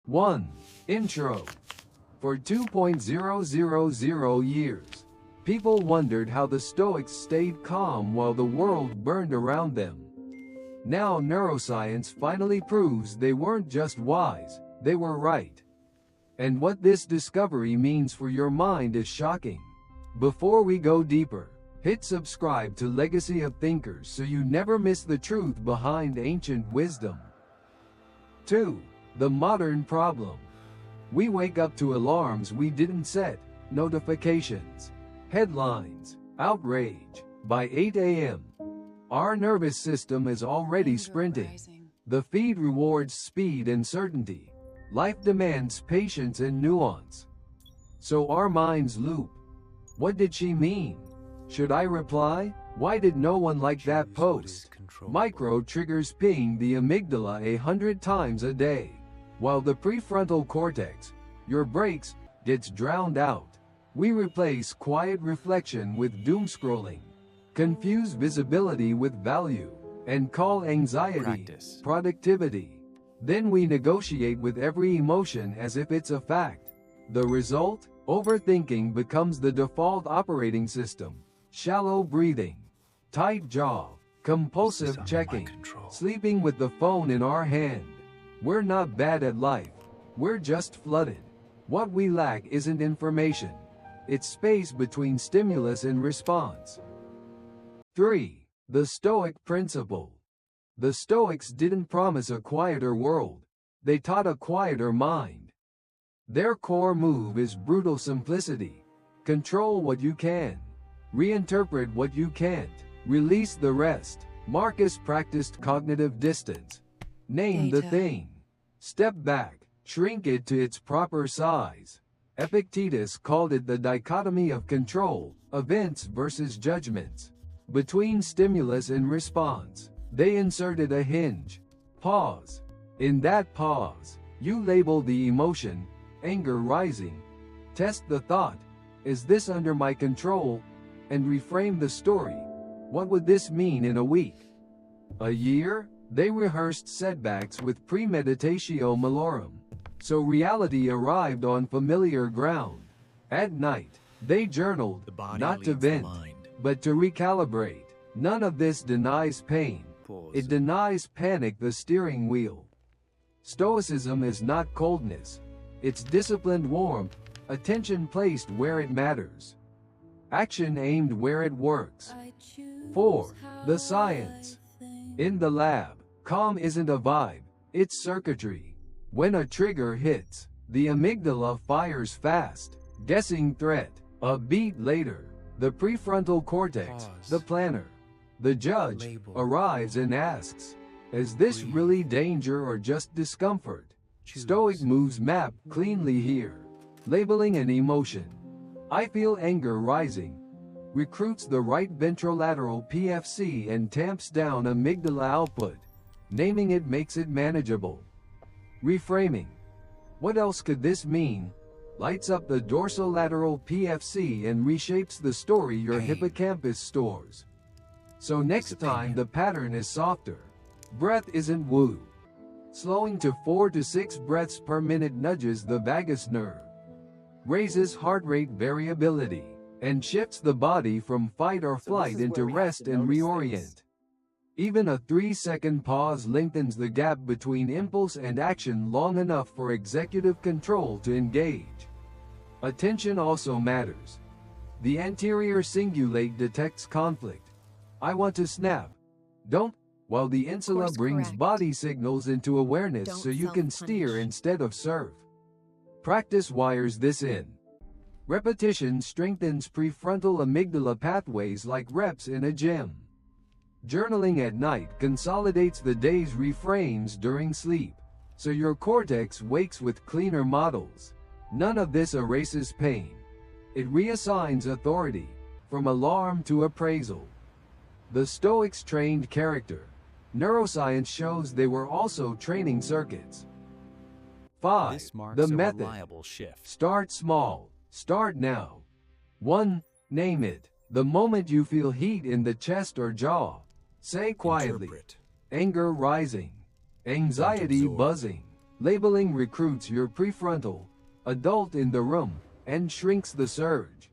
1. Intro. For 2,000 years, people wondered how the Stoics stayed calm while the world burned around them. Now neuroscience finally proves they weren't just wise, they were right. And what this discovery means for your mind is shocking. Before we go deeper, hit subscribe to Legacy of Thinkers so you never miss the truth behind ancient wisdom. 2. The modern problem. We wake up to alarms we didn't set, notifications, headlines, outrage. By 8 a.m., our nervous system is already sprinting. The feed rewards speed and certainty. Life demands patience and nuance. So our minds loop. What did she mean? Should I reply? Why did no one like that post? Micro triggers ping the amygdala 100 times a day, while the prefrontal cortex, your brakes, gets drowned out. We replace quiet reflection with doom scrolling, confuse visibility with value, and call anxiety productivity. Then we negotiate with every emotion as if it's a fact. The result? Overthinking becomes the default operating system. Shallow breathing, tight jaw, compulsive checking, sleeping with the phone in our hand. We're not bad at life, we're just flooded. What we lack isn't information, it's space between stimulus and response. 3. The Stoic principle. The Stoics didn't promise a quieter world, they taught a quieter mind. Their core move is brutal simplicity. Control what you can, reinterpret what you can't, release the rest. Marcus practiced cognitive distance. Name the thing. Step back, shrink it to its proper size. Epictetus called it the dichotomy of control, events versus judgments. Between stimulus and response, they inserted a hinge. Pause. In that pause, you label the emotion, anger rising. Test the thought, is this under my control? And reframe the story. What would this mean in a week? A year? They rehearsed setbacks with premeditatio malorum, so reality arrived on familiar ground. At night, they journaled, not to vent, but to recalibrate. None of this denies pain. It denies panic the steering wheel. Stoicism is not coldness. It's disciplined warmth, attention placed where it matters. Action aimed where it works. 4. The science. In the lab, calm isn't a vibe, it's circuitry. When a trigger hits, the amygdala fires fast, guessing threat. A beat later, the prefrontal cortex, the planner, the judge, arrives and asks, is this really danger or just discomfort? Stoic moves map cleanly here. Labeling an emotion. I feel anger rising. Recruits the right ventrolateral PFC and tamps down amygdala output. Naming it makes it manageable. Reframing. What else could this mean? Lights up the dorsolateral PFC and reshapes the story your hippocampus stores. So next time the pattern is softer. Breath isn't woo. Slowing to 4 to 6 breaths per minute nudges the vagus nerve, raises heart rate variability, and shifts the body from fight or flight into rest and reorient. Even a 3-second pause lengthens the gap between impulse and action long enough for executive control to engage. Attention also matters. The anterior cingulate detects conflict. I want to snap. Don't. While the insula brings body signals into awareness so you can steer instead of surf. Practice wires this in. Repetition strengthens prefrontal amygdala pathways like reps in a gym. Journaling at night consolidates the day's reframes during sleep, so your cortex wakes with cleaner models. None of this erases pain. It reassigns authority, from alarm to appraisal. The Stoics trained character. Neuroscience shows they were also training circuits. 5. The method. Start small. Start now. 1. Name it. The moment you feel heat in the chest or jaw, say quietly, anger rising, anxiety buzzing. Labeling recruits your prefrontal, adult in the room, and shrinks the surge.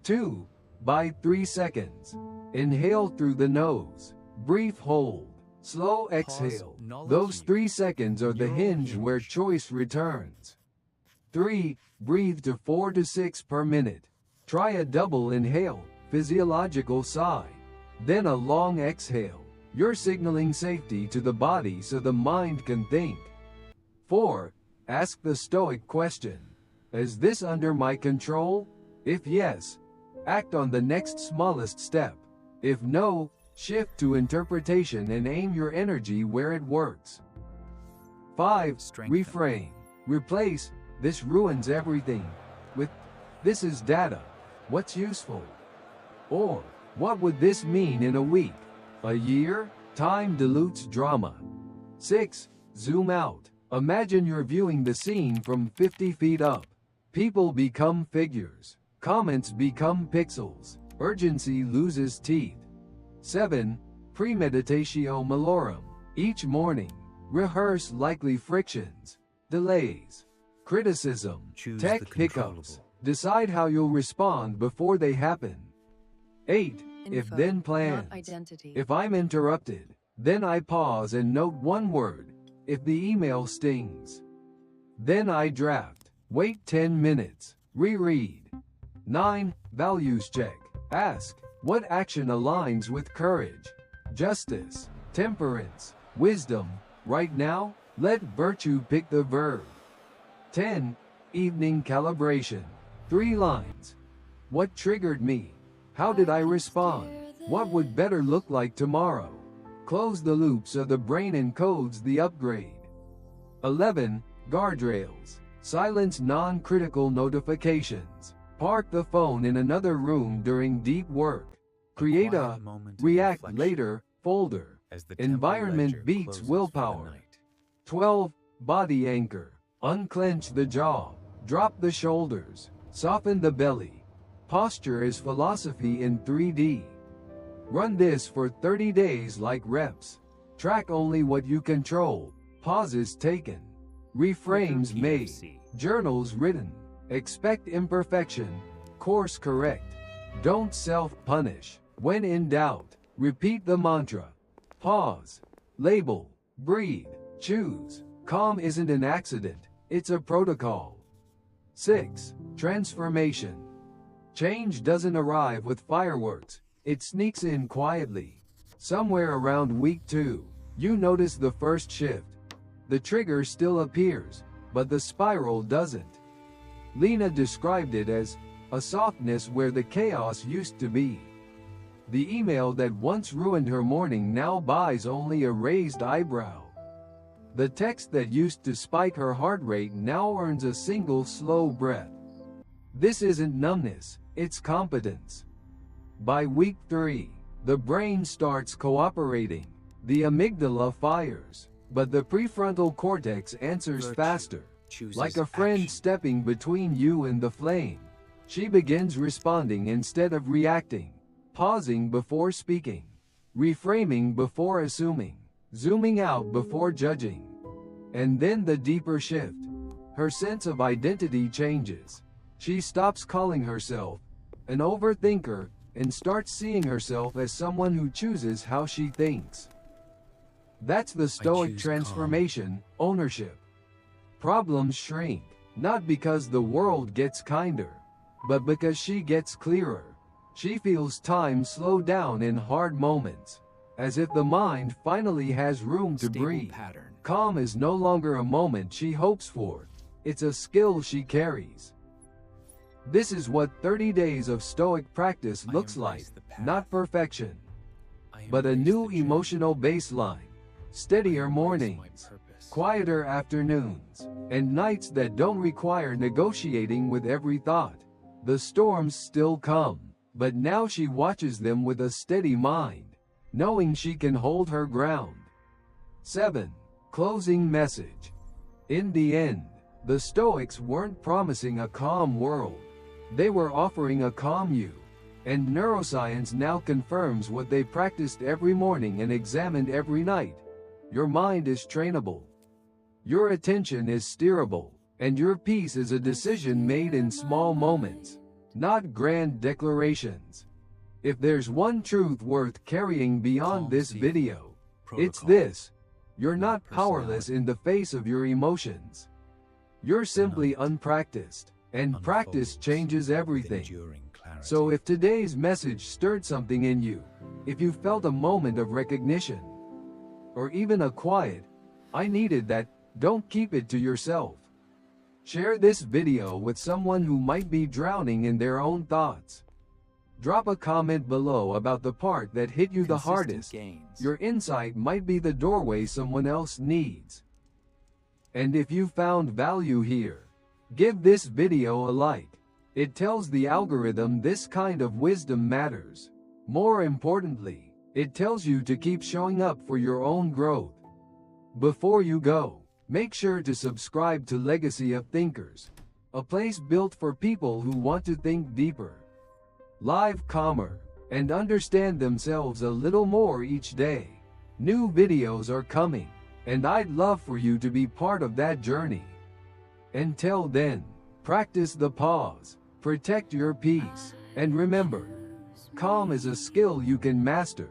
2. By 3 seconds. Inhale through the nose. Brief hold. Slow exhale. Those 3 seconds are the hinge where choice returns. 3. Breathe to 4 to 6 per minute. Try a double inhale, physiological sigh. Then a long exhale. You're signaling safety to the body so the mind can think. 4. Ask the Stoic question. Is this under my control? If yes, act on the next smallest step. If no, shift to interpretation and aim your energy where it works. 5. Reframe. Replace "this ruins everything" with "this is data. What's useful?" Or "what would this mean in a week? A year?" Time dilutes drama. 6. Zoom out. Imagine you're viewing the scene from 50 feet up. People become figures. Comments become pixels. Urgency loses teeth. 7. Premeditatio malorum. Each morning, rehearse likely frictions, delays, criticism, tech hiccups. Decide how you'll respond before they happen. 8. If-then plans. If I'm interrupted, then I pause and note one word. If the email stings, then I draft. Wait 10 minutes. Reread. 9. Values check. Ask, what action aligns with courage, justice, temperance, wisdom? Right now, let virtue pick the verb. 10. Evening calibration. 3 lines. What triggered me? How did I respond? What would better look like tomorrow? Close the loop so the brain encodes the upgrade. 11. Guardrails. Silence non-critical notifications. Park the phone in another room during deep work. Create a react later folder. Environment beats willpower. 12. Body anchor. Unclench the jaw. Drop the shoulders. Soften the belly. Posture is philosophy in 3D. Run this for 30 days like reps. Track only what you control. Pauses taken. Reframes made. Journals written. Expect imperfection. Course correct. Don't self-punish. When in doubt, repeat the mantra. Pause. Label. Breathe. Choose. Calm isn't an accident. It's a protocol. 6. Transformation. Change doesn't arrive with fireworks. It sneaks in quietly. Somewhere around week 2, you notice the first shift. The trigger still appears, but the spiral doesn't. Lena described it as a softness where the chaos used to be. The email that once ruined her morning now buys only a raised eyebrow. The text that used to spike her heart rate now earns a single slow breath. This isn't numbness, it's competence. By week 3, the brain starts cooperating. The amygdala fires, but the prefrontal cortex answers faster. Like a friend stepping between you and the flame. She begins responding instead of reacting, pausing before speaking, reframing before assuming, zooming out before judging. And then the deeper shift. Her sense of identity changes. She stops calling herself an overthinker and starts seeing herself as someone who chooses how she thinks. That's the Stoic transformation, ownership. Problems shrink, not because the world gets kinder, but because she gets clearer. She feels time slow down in hard moments, as if the mind finally has room to breathe. Calm is no longer a moment she hopes for, it's a skill she carries. This is what 30 days of Stoic practice looks like, not perfection, but a new emotional baseline, steadier mornings, quieter afternoons, and nights that don't require negotiating with every thought. The storms still come, but now she watches them with a steady mind, knowing she can hold her ground. 7. Closing message. In the end, the Stoics weren't promising a calm world. They were offering a calm you. And neuroscience now confirms what they practiced every morning and examined every night. Your mind is trainable. Your attention is steerable, and your peace is a decision made in small moments, not grand declarations. If there's one truth worth carrying beyond this video, it's this: you're not powerless in the face of your emotions. You're simply unpracticed, and practice changes everything. So if today's message stirred something in you, if you felt a moment of recognition, or even a quiet, "I needed that," don't keep it to yourself. Share this video with someone who might be drowning in their own thoughts. Drop a comment below about the part that hit you the hardest. Your insight might be the doorway someone else needs. And if you found value here, give this video a like. It tells the algorithm this kind of wisdom matters. More importantly, it tells you to keep showing up for your own growth. Before you go, make sure to subscribe to Legacy of Thinkers, a place built for people who want to think deeper, live calmer, and understand themselves a little more each day. New videos are coming, and I'd love for you to be part of that journey. Until then, practice the pause, protect your peace, and remember, calm is a skill you can master.